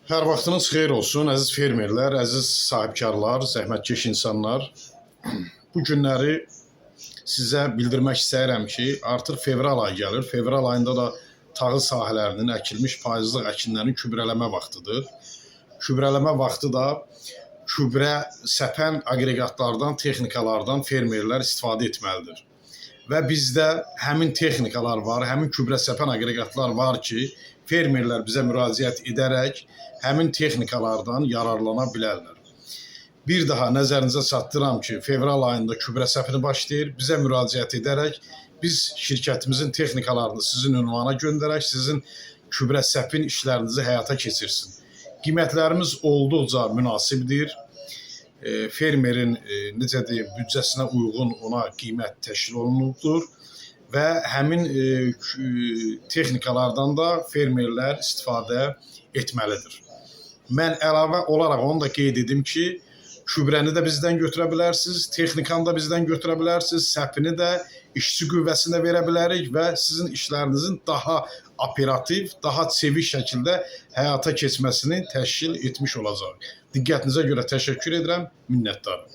Hər vaxtınız xeyir olsun, əziz fermerlər, əziz sahibkarlar, zəhmətkeş insanlar. Bu günləri sizə bildirmək istəyirəm ki, artıq fevral ayı gəlir. Fevral ayında da tağı sahələrinin əkilmiş payızlıq əkinlərinin gübrələmə vaxtıdır. Gübrələmə vaxtı da gübrə səpən aqreqatlardan, texnikalardan fermerlər istifadə etməlidir. Və bizdə həmin texnikalar var, həmin gübrə səpən aqreqatlar var ki, fermerlər bizə müraciət edərək həmin texnikalardan yararlana bilərlər. Bir daha nəzərinizə çatdıram ki, fevral ayında gübrə səpini başlayır. Bizə müraciət edərək biz şirkətimizin texnikalarını sizin ünvana göndərək, sizin gübrə səpin işlərinizi həyata keçirsin. Qiymətlərimiz olduqca münasibdir. Fermerin necə deyim, büdcəsinə uyğun ona qiymət təşkil olunubdur və həmin texnikalardan da fermerlər istifadə etməlidir. Mən əlavə olaraq onu da qeyd edim ki, gübrəni də bizdən götürə bilərsiniz, texnikanı da bizdən götürə bilərsiniz, səpini də, işçi qüvvəsini də verə bilərik və sizin işlərinizin daha operativ, daha çevik şəkildə həyata keçməsini təşkil etmiş olacaq. Diqqətinizə görə təşəkkür edirəm, minnətdarım.